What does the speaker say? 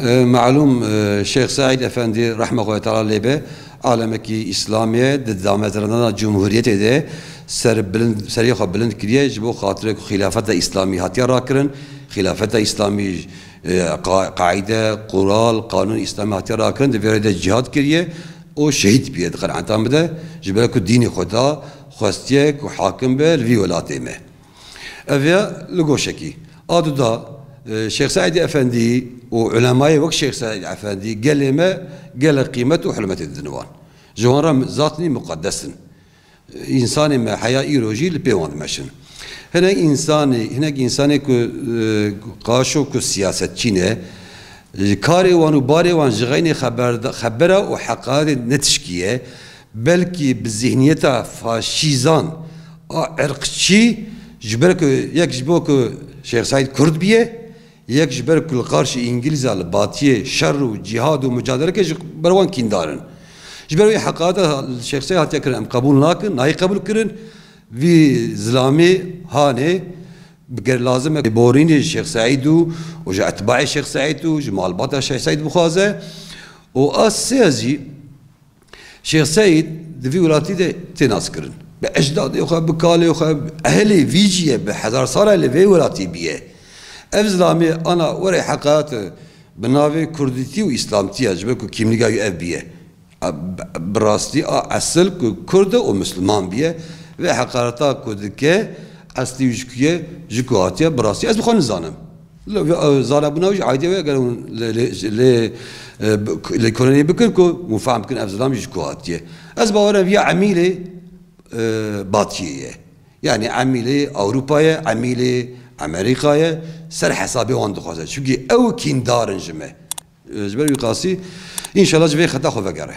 معلوم شيخ سعيد افندي رحمه الله تعالى لبه عالمكي اسلاميه دامزرنا جمهوريت ده سر بلند سريخ بلند كريه جبو خاطر خلافه اسلامي هاتيا راكرن خلافه اسلامي قاعده قرال قانون اسلامي هاتيا راكرن ده جهاد كريه او شهيد بيد قرعن تامده جبلك ديني خدا خواستيك وحاكم به في ولاتيمه افيا لغوشكي ادودا شيخ سعيد افندي وعلماء وقت شيخ سعيد افندي قال ما قال قيمته وحلمه الذنوان جوهر ذاتني مقدس انسان ما حياه ايروجي لبيوان ماشن هناك انسان قاشو كسياسه تشينه كاري وانو باري وان جغيني خبره وحقائق نتشكيه بلكي بالذهنيه فاشيزان عرقشي جبرك يك جبوك شيخ سعيد كرد بيه يك جبرك القارشي انجليزا الباتيه شر وجهاد ومجادله كي بروان كيندارن جبروا حقائق الشيخ سعيد هاتي كرن قبول ناكن ناي قبول كرن في زلامي هاني بقر لازم بوريني الشيخ سعيد وجا اتباع الشيخ سعيد وجمال باطا الشيخ سعيد بخازه واسيازي شيخ سعيد دفي ولاتي دي تناس كرن باجداد يخا بكالي يخا اهلي فيجيه بحزار صار اللي في ولاتي بيه افزلامي انا وري حقات بنافي كردتي واسلامتي اجبكو كيمليغا اف بيه براستي اصل كرد ومسلمان بيه و حقارتا كردكه اصلي وجكيه جكواتيا براستي از بخون زانم زاربوناوج عادي قالوا ل كولوني بكركو مفاهم كن افزلام جكواتيا از باورا في عميله باطيه يعني عميله اوروبايه عميله امريكايه سر حسابي وان دخوازه شو او كين دارن جمه جبر يقاسي ان شاء الله جبي خطا خو فقره